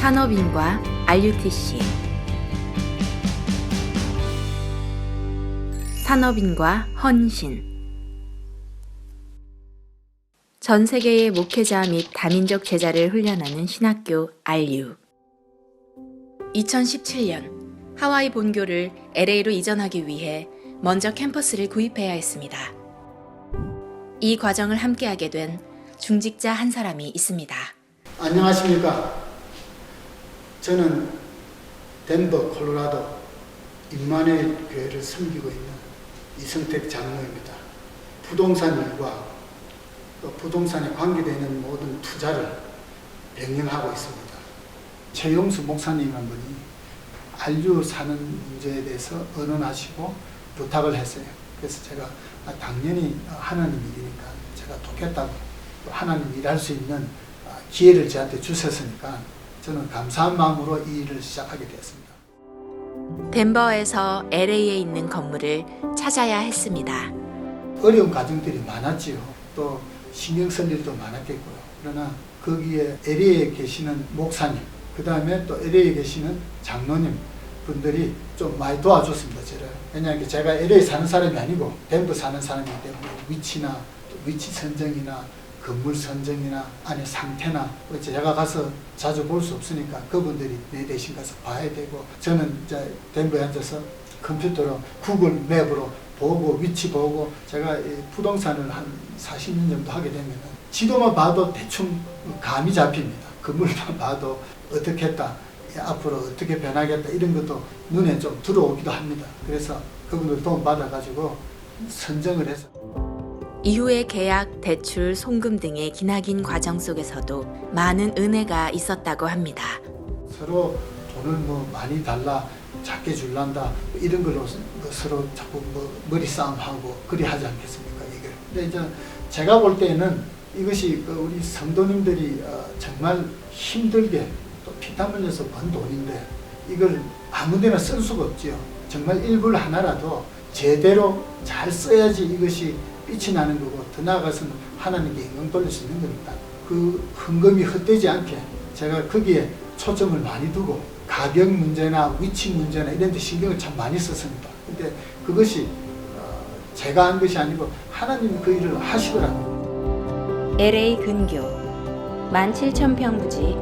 산업인과 RUTC 산업인과 헌신 전 세계의 목회자 및 다민족 제자를 훈련하는 신학교 RU 2017년 하와이 본교를 LA로 이전하기 위해 먼저 캠퍼스를 구입해야 했습니다. 이 과정을 함께하게 된 중직자 한 사람이 있습니다. 안녕하십니까. 저는 덴버, 콜로라도 임마누엘 교회를 섬기고 있는 이성택 장로입니다. 부동산 일과 또 부동산에 관계되는 모든 투자를 병행하고 있습니다. 최용수 목사님 한 분이 RU 사는 문제에 대해서 언언하시고 부탁을 했어요. 그래서 제가 당연히 하나님 일이니까 제가 돕겠다고, 또 하나님 일할 수 있는 기회를 저한테 주셨으니까 저는 감사한 마음으로 이 일을 시작하게 되었습니다. 덴버에서 LA에 있는 건물을 찾아야 했습니다. 어려운 가정들이 많았지요. 또 신경 쓸 일도 많았겠고요. 그러나 거기에 LA에 계시는 목사님, 그 다음에 또 LA에 계시는 장로님 분들이 좀 많이 도와줬습니다. 저를. 왜냐하면 제가 LA 사는 사람이 아니고 덴버 사는 사람이기 때문에 위치나 위치 선정이나 건물 선정이나 안에 상태나 제가 가서 자주 볼 수 없으니까 그분들이 내 대신 가서 봐야 되고, 저는 이제 덴버에 앉아서 컴퓨터로 구글 맵으로 보고 위치 보고, 제가 부동산을 한 40년 정도 하게 되면 지도만 봐도 대충 감이 잡힙니다. 건물만 봐도 어떻게 했다, 앞으로 어떻게 변하겠다 이런 것도 눈에 좀 들어오기도 합니다. 그래서 그분들 도움 받아가지고 선정을 해서 이후의 계약, 대출, 송금 등의 기나긴 과정 속에서도 많은 은혜가 있었다고 합니다. 서로 돈을 많이 달라, 작게 줄란다 이런 걸로 서로 자꾸 머리 싸움하고 그리 하지 않겠습니까? 이걸. 근데 이제 제가 볼 때는 이것이 우리 성도님들이 정말 힘들게 또 피땀 흘려서 번 돈인데 이걸 아무데나 쓸 수가 없지요. 정말 일불 하나라도 제대로 잘 써야지 이것이 빛이 나는 거고, 더 나아가서는 하나님께 영광 돌릴 수 있는 겁니다. 그 헌금이 헛되지 않게 제가 거기에 초점을 많이 두고 가격 문제나 위치 문제나 이런 데 신경을 참 많이 썼습니다. 근데 그것이 제가 한 것이 아니고 하나님이 그 일을 하시더라고요. LA 근교 17,000평 부지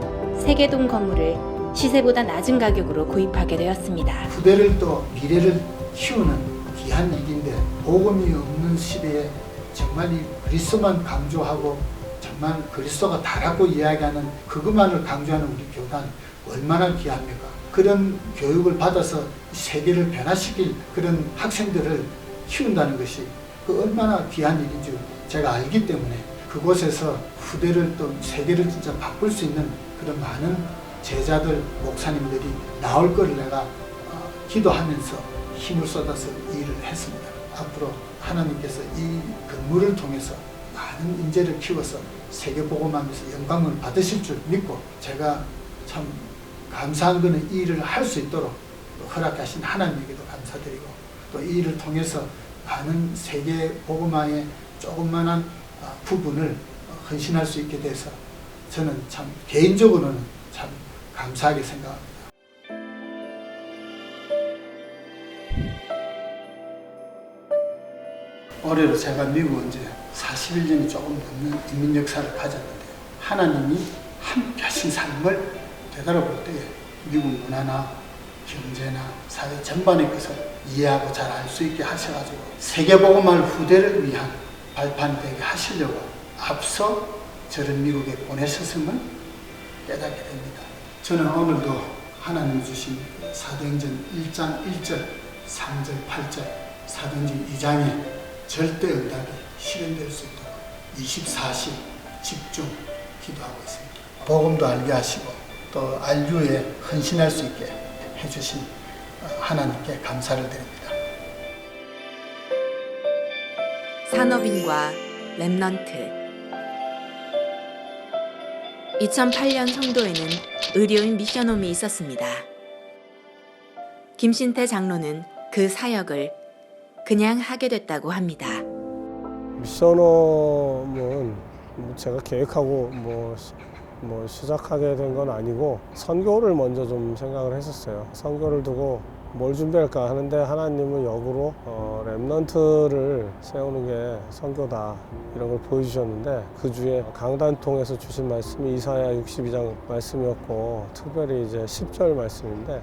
세계동 건물을 시세보다 낮은 가격으로 구입하게 되었습니다. 후대를 또 미래를 키우는 귀한 일인데, 복음이 없는 시대에 정말 이 그리스도만 강조하고 정말 그리스도가 다라고 이야기하는 그것만을 강조하는 우리 교단 얼마나 귀합니까? 그런 교육을 받아서 세계를 변화시킬 그런 학생들을 키운다는 것이 그 얼마나 귀한 일인 줄 제가 알기 때문에 그곳에서 후대를 또 세계를 진짜 바꿀 수 있는 그런 많은 제자들, 목사님들이 나올 거를 내가 기도하면서 힘을 쏟아서 일을 했습니다. 앞으로 하나님께서 이 건물을 통해서 많은 인재를 키워서 세계복음하면서 영광을 받으실 줄 믿고, 제가 참 감사한 것은 이 일을 할 수 있도록 허락하신 하나님에게도 감사드리고, 또 이 일을 통해서 많은 세계복음화의 조그만한 부분을 헌신할 수 있게 돼서 저는 참 개인적으로는 참 감사하게 생각합니다. 올해로 제가 미국 온 지 41년이 조금 넘는 이민 역사를 가졌는데요. 하나님이 함께 하신 삶을 되돌아볼 때에 미국 문화나 경제나 사회 전반의 것을 이해하고 잘 알 수 있게 하셔가지고 세계복음화 후대를 위한 발판이 되게 하시려고 앞서 저를 미국에 보내셨음을 깨닫게 됩니다. 저는 오늘도 하나님 주신 사도행전 1장 1절, 3절, 8절, 사도행전 2장에 절대 응답이 실현될 수 있도록 24시 집중 기도하고 있습니다. 복음도 알게 하시고 또 RU에 헌신할 수 있게 해주신 하나님께 감사를 드립니다. 산업인과 렘넌트 2008년 성도에는 의료인 미션홈이 있었습니다. 김신태 장로는 그 사역을 그냥 하게 됐다고 합니다. 미션홈은 제가 계획하고 뭐 시작하게 된 건 아니고 선교를 먼저 좀 생각을 했었어요. 선교를 두고 뭘 준비할까 하는데 하나님은 역으로 렘넌트를 세우는 게 선교다 이런 걸 보여주셨는데 그 주에 강단 통해서 주신 말씀이 이사야 62장 말씀이었고 특별히 이제 10절 말씀인데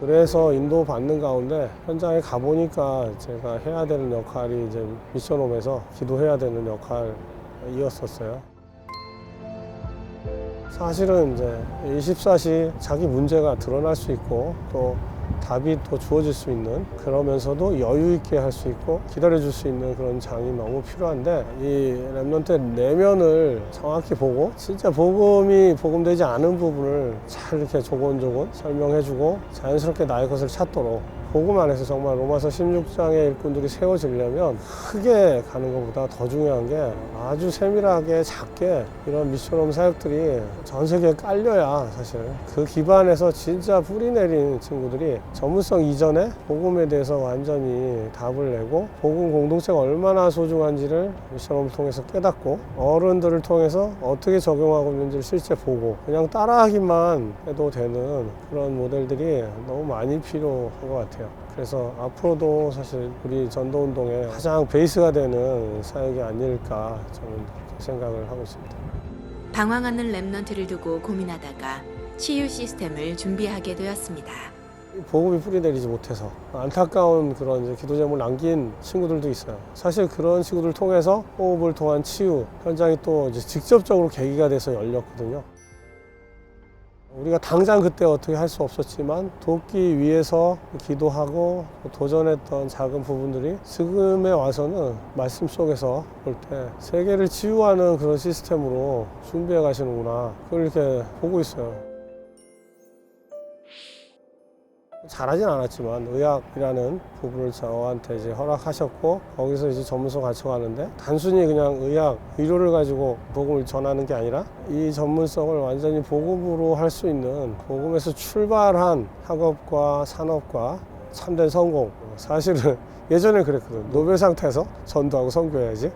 그래서 인도받는 가운데 현장에 가보니까 제가 해야 되는 역할이 이제 미션홈에서 기도해야 되는 역할이었었어요. 사실은 이제 24시 자기 문제가 드러날 수 있고 또 답이 또 주어질 수 있는 그러면서도 여유 있게 할 수 있고 기다려줄 수 있는 그런 장이 너무 필요한데 이 렘넌트의 내면을 정확히 보고 진짜 복음되지 않은 부분을 잘 이렇게 조곤조곤 설명해주고 자연스럽게 나의 것을 찾도록 복음 안에서 정말 로마서 16장의 일꾼들이 세워지려면 크게 가는 것보다 더 중요한 게 아주 세밀하게 작게 이런 미션홈 사역들이 전 세계에 깔려야 사실 그 기반에서 진짜 뿌리 내린 친구들이 전문성 이전에 복음에 대해서 완전히 답을 내고 복음 공동체가 얼마나 소중한지를 미션홈을 통해서 깨닫고 어른들을 통해서 어떻게 적용하고 있는지를 실제 보고 그냥 따라하기만 해도 되는 그런 모델들이 너무 많이 필요한 것 같아요. 그래서 앞으로도 사실 우리 전도운동의 가장 베이스가 되는 사역이 아닐까 저는 생각을 하고 있습니다. 방황하는 렘넌트를 두고 고민하다가 치유 시스템을 준비하게 되었습니다. 복음이 뿌리내리지 못해서 안타까운 그런 이제 기도 제목을 남긴 친구들도 있어요. 사실 그런 친구들을 통해서 호흡을 통한 치유 현장이 또 이제 직접적으로 계기가 돼서 열렸거든요. 우리가 당장 그때 어떻게 할 수 없었지만 돕기 위해서 기도하고 도전했던 작은 부분들이 지금에 와서는 말씀 속에서 볼 때 세계를 치유하는 그런 시스템으로 준비해 가시는구나 그걸 이렇게 보고 있어요. 잘하진 않았지만 의학이라는 부분을 저한테 이제 허락하셨고 거기서 이제 전문성 갖춰가는데 단순히 그냥 의료를 가지고 복음을 전하는 게 아니라 이 전문성을 완전히 복음으로 할 수 있는 복음에서 출발한 학업과 산업과 참된 성공. 사실은 예전에 그랬거든. 노벨상 타서 전도하고 선교해야지.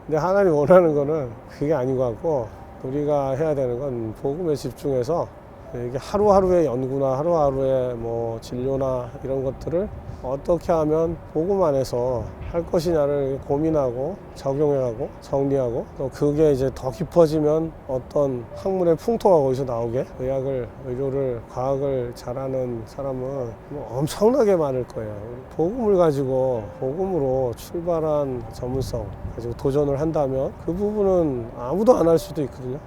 근데 하나님 원하는 거는 그게 아닌 것 같고 우리가 해야 되는 건 복음에 집중해서 이게 하루하루의 연구나 하루하루의 뭐 진료나 이런 것들을 어떻게 하면 복음 안에서 할 것이냐를 고민하고 적용해가고 정리하고 또 그게 이제 더 깊어지면 어떤 학문의 풍토가 거기서 나오게 의료를 과학을 잘하는 사람은 뭐 엄청나게 많을 거예요. 복음을 가지고 복음으로 출발한 전문성 가지고 도전을 한다면 그 부분은 아무도 안 할 수도 있거든요.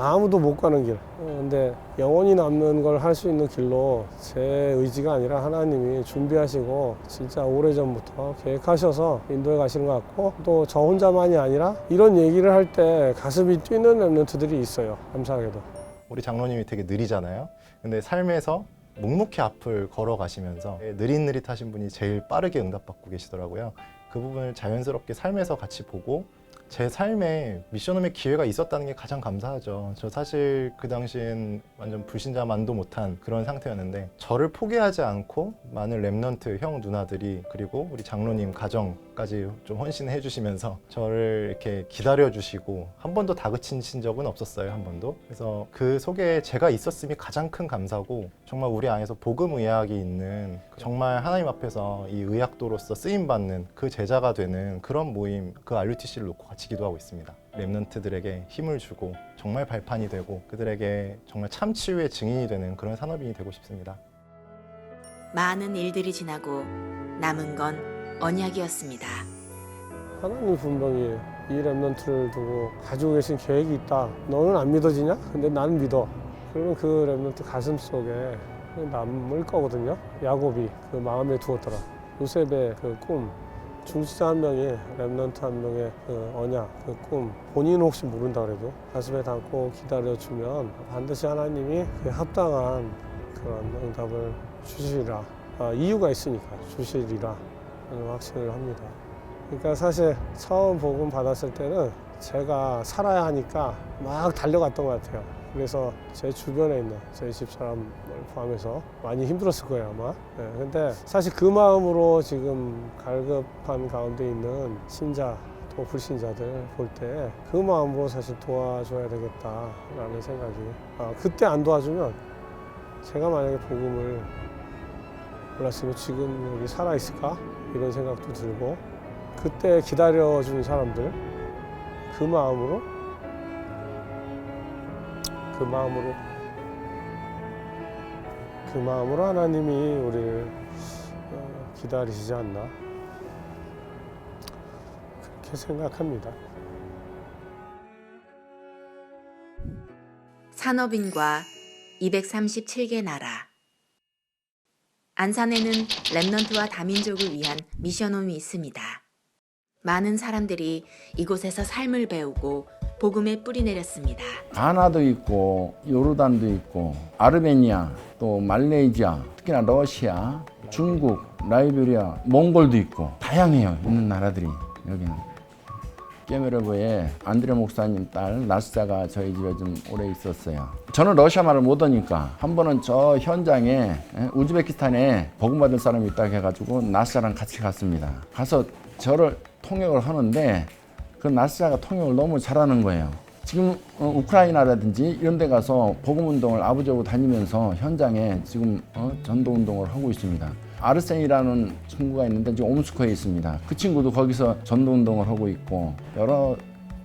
아무도 못 가는 길. 근데 영원히 남는 걸 할 수 있는 길로 제 의지가 아니라 하나님이 준비하시고 진짜 오래전부터 계획하셔서 인도에 가시는 것 같고 또 저 혼자만이 아니라 이런 얘기를 할 때 가슴이 뛰는 렘넌트들이 있어요. 감사하게도. 우리 장로님이 되게 느리잖아요. 근데 삶에서 묵묵히 앞을 걸어가시면서 느릿느릿하신 분이 제일 빠르게 응답받고 계시더라고요. 그 부분을 자연스럽게 삶에서 같이 보고 제 삶에 미션홈의 기회가 있었다는 게 가장 감사하죠. 저 사실 그 당시엔 완전 불신자만도 못한 그런 상태였는데 저를 포기하지 않고 많은 렘넌트 형 누나들이 그리고 우리 장로님 가정까지 좀 헌신해 주시면서 저를 이렇게 기다려 주시고 한 번도 다그치신 적은 없었어요. 한 번도. 그래서 그 속에 제가 있었음이 가장 큰 감사고 정말 우리 안에서 복음 의학이 있는 정말 하나님 앞에서 이 의학도로서 쓰임받는 그 제자가 되는 그런 모임 그 RUTC를 놓고 같이 기도하고 있습니다. 렘넌트들에게 힘을 주고 정말 발판이 되고 그들에게 정말 참 치유의 증인이 되는 그런 산업인이 되고 싶습니다. 많은 일들이 지나고 남은 건 언약이었습니다. 하나님 분명히 이 렘넌트를 두고 가지고 계신 계획이 있다. 너는 안 믿어지냐? 근데 나는 믿어. 그러면 그 렘넌트 가슴 속에 남을 거거든요. 야곱이 그 마음에 두었더라. 요셉의 그 꿈. 중지자 한 명이 렘넌트 한 명의 그 언약, 그 꿈 본인은 혹시 모른다 그래도 가슴에 담고 기다려주면 반드시 하나님이 그에 합당한 그런 응답을 주시리라. 이유가 있으니까 주시리라 저는 확신을 합니다. 그러니까 사실 처음 복음 받았을 때는 제가 살아야 하니까 막 달려갔던 것 같아요. 그래서 제 주변에 있는 제 집사람을 포함해서 많이 힘들었을 거예요 아마. 근데 사실 그 마음으로 지금 갈급한 가운데 있는 신자 뭐 불신자들 볼 때 그 마음으로 사실 도와줘야 되겠다라는 생각이 그때 안 도와주면 제가 만약에 복음을 몰랐으면 지금 여기 살아있을까? 이런 생각도 들고 그때 기다려준 사람들 그 마음으로 하나님이 우리를 기다리시지 않나 그렇게 생각합니다. 산업인과 237개 나라. 안산에는 렘넌트와 다민족을 위한 미션홈이 있습니다. 많은 사람들이 이곳에서 삶을 배우고 복음에 뿌리 내렸습니다. 가나도 있고 요르단도 있고 아르메니아 또 말레이시아 특히나 러시아 중국 라이베리아 몽골도 있고 다양해요. 있는 나라들이 여기는. 깨메르브에 안드레 목사님 딸 나스자가 저희 집에 좀 오래 있었어요. 저는 러시아 말을 못하니까 한 번은 저 현장에 우즈베키스탄에 복음받을 사람이 있다고 해가지고 나스자랑 같이 갔습니다. 가서 저를 통역을 하는데 그 나스자가 통역을 너무 잘하는 거예요. 지금 우크라이나라든지 이런 데 가서 복음운동을 아버지하고 다니면서 현장에 지금 전도운동을 하고 있습니다. 아르센이라는 친구가 있는데 지금 옴스크에 있습니다. 그 친구도 거기서 전도운동을 하고 있고 여러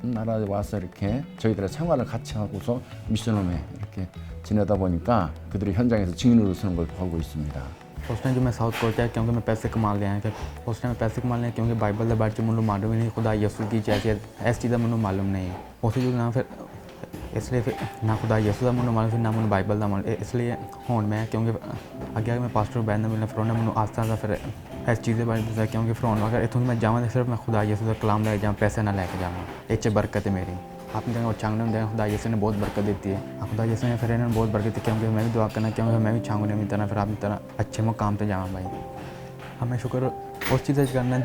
나라에 와서 이렇게 저희들의 생활을 같이 하고서 미션홈에 이렇게 지내다 보니까 그들이 현장에서 증인으로 서는 걸 보고 있습니다. उस टाइम जो मैं साउथ को किया क्योंकि मैं पैसे कमा लिया है उस टाइम पैसे कमा लिया क्योंकि बाइबल के बारे में मुझे मालूम ही नहीं खुदा यसू की जैसे ऐसी चीज़ें मुझे मालूम नहीं उस जो ना फिर इसलिए फिर ना खुदा यसू का मुझे मालूम फिर ना मुझे बाइबल का मालूम इसलिए हूँ मैं क्योंकि अगे मैं पास्टर बैठने मिलने फिर उन्हें मुझे आस्ता आस्ता फिर ऐसी चीज़ें बारे में क्योंकि फिर अगर इतों मैं जाऊँ तो सिर्फ मैं खुदा यसू का कलाम लेके जाऊँ पैसे ना लेके जाऊँ ये बरकत है मेरी आपने कहा और छांगने में खुदा यसू ने बहुत बरकत देती है खुदा यसू ने फिर इन्होंने बहुत बरकत दी क्योंकि मैं भी दुआ करना क्योंकि मैं भी छांगने में तरह फिर आपकी तरह अच्छे मुकाम पे जाऊँ भाई हमें शुक्र उस चीज़ करना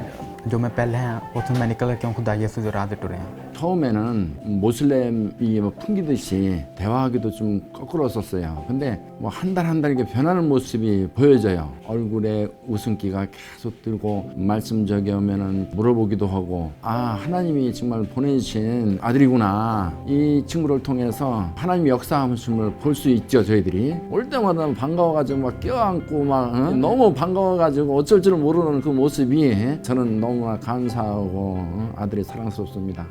जो मैं पहले हैं उसमें मैं निकल क्यों खुदा यसू जो राह टुरे हैं 처음에는 모슬렘이 뭐 풍기듯이 대화하기도 좀 거꾸로웠었어요. 근데 뭐 한 달 한 달 이렇게 변하는 모습이 보여져요. 얼굴에 웃음기가 계속 들고 말씀 저기 오면은 물어보기도 하고 하나님이 정말 보내주신 아들이구나. 이 친구를 통해서 하나님의 역사하심을 볼 수 있죠. 저희들이 올 때마다 반가워가지고 막 껴안고 막 너무 반가워가지고 어쩔 줄 모르는 그 모습이 저는 너무나 감사하고 아들이 사랑스럽습니다.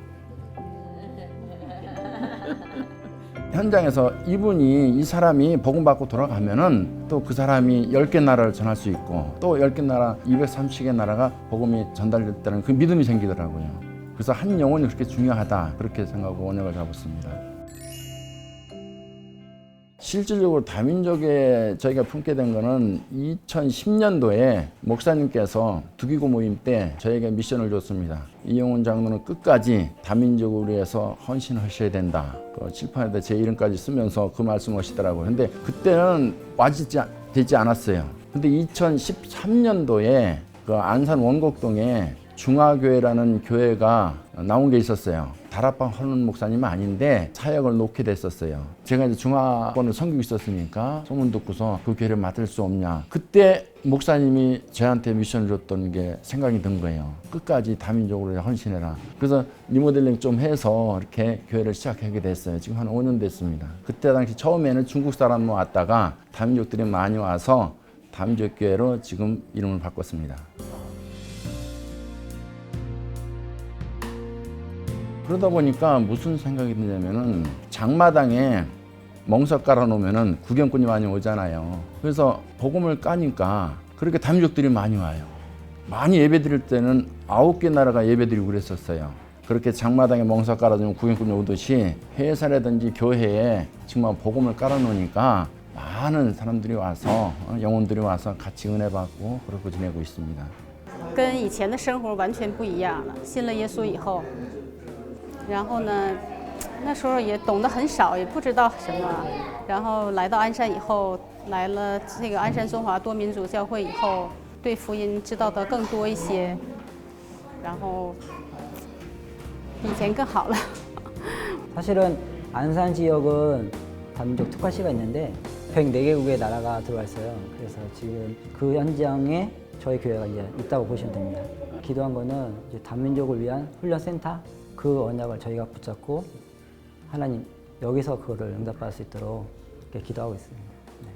현장에서 이 사람이 복음받고 돌아가면은 또 그 사람이 10개 나라를 전할 수 있고 또 10개 나라, 230개 나라가 복음이 전달됐다는 그 믿음이 생기더라고요. 그래서 한 영혼이 그렇게 중요하다 그렇게 생각하고 원역을 잡았습니다. 실질적으로 다민족에 저희가 품게 된 거는 2010년도에 목사님께서 두기고 모임 때 저에게 미션을 줬습니다. 이용훈 장로는 끝까지 다민족을 위해서 헌신하셔야 된다. 그 칠판에다 제 이름까지 쓰면서 그 말씀을 하시더라고요. 근데 그때는 되지 않았어요. 근데 2013년도에 그 안산 원곡동에 중화교회라는 교회가 나온 게 있었어요. 다락방 하는 목사님은 아닌데 사역을 놓게 됐었어요. 제가 이제 중화권을 섬기고 있었으니까 소문 듣고서 그 교회를 맡을 수 없냐. 그때 목사님이 저한테 미션을 줬던 게 생각이 든 거예요. 끝까지 다민족으로 헌신해라. 그래서 리모델링 좀 해서 이렇게 교회를 시작하게 됐어요. 지금 한 5년 됐습니다. 그때 당시 처음에는 중국 사람만 왔다가 다민족들이 많이 와서 다민족 교회로 지금 이름을 바꿨습니다. 그러다 보니까 무슨 생각이 드냐면은 장마당에 멍석 깔아놓으면은 구경꾼이 많이 오잖아요. 그래서 복음을 까니까 그렇게 다민족들이 많이 와요. 많이 예배 드릴 때는 9개 나라가 예배 드리고 그랬었어요. 그렇게 장마당에 멍석 깔아주면 구경꾼이 오듯이 회사라든지 교회에 정말 복음을 깔아놓으니까 많은 사람들이 와서 영혼들이 와서 같이 은혜 받고 그러고 지내고 있습니다. 跟以前的生活完全不一样了。信了耶稣以后。然后呢，那时候也懂得很少，也不知道什么。然后来到鞍山以后，来了这个鞍山中华多民族教会以后，对福音知道的更多一些，然后比以前更好了。 사실은 안산 지역은 다민족 특화시가 있는데 104개국의 나라가 들어와 있어요. 그래서 지금 그 현장에 저희 교회가 이제 있다고 보시면 됩니다. 기도한 거는 이제 다민족을 위한 훈련센터 그 언약을 저희가 붙잡고 하나님 여기서 그거를 응답받을 수 있도록 이렇게 기도하고 있습니다. 네.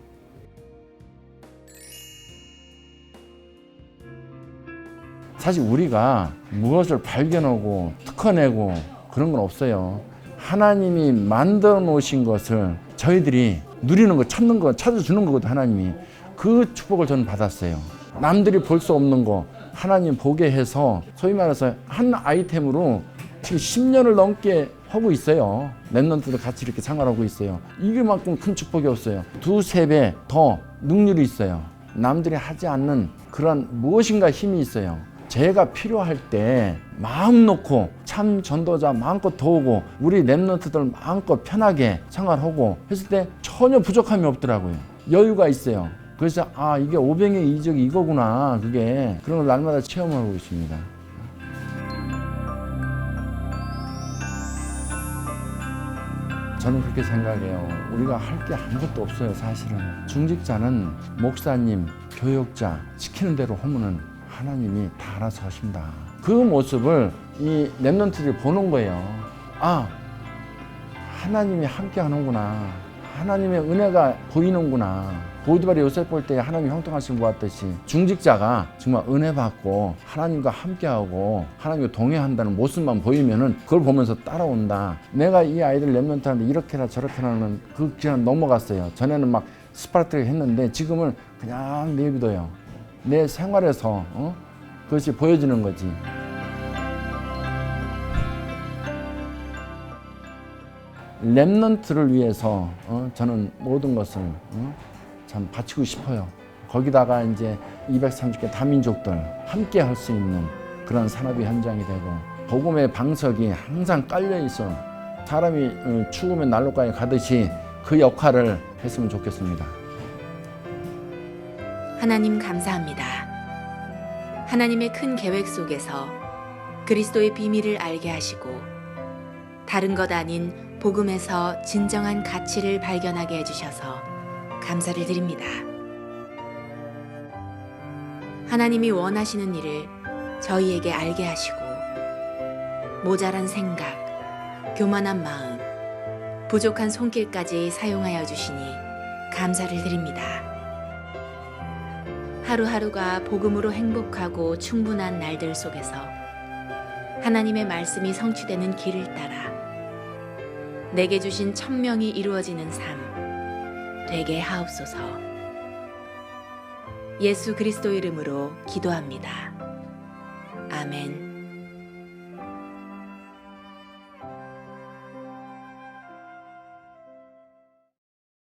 사실 우리가 무엇을 발견하고 특허내고 그런 건 없어요. 하나님이 만들어 놓으신 것을 저희들이 누리는 거, 찾는 거, 찾아주는 거거든요. 하나님이. 그 축복을 저는 받았어요. 남들이 볼 수 없는 거 하나님 보게 해서 소위 말해서 한 아이템으로 지금 10년을 넘게 하고 있어요. 랩런트도 같이 이렇게 생활하고 있어요. 이게만큼 큰 축복이 없어요. 2~3배 더 능률이 있어요. 남들이 하지 않는 그런 무엇인가 힘이 있어요. 제가 필요할 때 마음 놓고 참 전도자 마음껏 도우고 우리 랩런트들 마음껏 편하게 생활하고 했을 때 전혀 부족함이 없더라고요. 여유가 있어요. 그래서 아 이게 오병의 이적이 이거구나. 그게 그런 걸 날마다 체험하고 있습니다. 저는 그렇게 생각해요. 우리가 할 게 아무것도 없어요, 사실은. 중직자는 목사님, 교역자 시키는 대로 하면은 하나님이 다 알아서 하신다. 그 모습을 이 랩런트들이 보는 거예요. 아, 하나님이 함께 하는구나. 하나님의 은혜가 보이는구나. 보디발이 요셉 볼 때 하나님이 형통하신 것 같듯이 중직자가 정말 은혜 받고 하나님과 함께하고 하나님과 동행한다는 모습만 보이면은 그걸 보면서 따라온다. 내가 이 아이들 랩런트한테 이렇게나 저렇게나 하는 그 그냥 넘어갔어요. 전에는 막 스파르타게 했는데 지금은 그냥 내비둬요. 내 생활에서 그것이 보여지는 거지. 랩런트를 위해서 저는 모든 것을 참 바치고 싶어요. 거기다가 이제 230개 다민족들 함께 할 수 있는 그런 산업의 현장이 되고 복음의 방석이 항상 깔려 있어 사람이 죽으면 난로가에 가듯이 그 역할을 했으면 좋겠습니다. 하나님 감사합니다. 하나님의 큰 계획 속에서 그리스도의 비밀을 알게 하시고 다른 것 아닌 복음에서 진정한 가치를 발견하게 해주셔서 감사를 드립니다. 하나님이 원하시는 일을 저희에게 알게 하시고 모자란 생각, 교만한 마음, 부족한 손길까지 사용하여 주시니 감사를 드립니다. 하루하루가 복음으로 행복하고 충분한 날들 속에서 하나님의 말씀이 성취되는 길을 따라 내게 주신 천명이 이루어지는 삶 되게 하옵소서. 예수 그리스도 이름으로 기도합니다.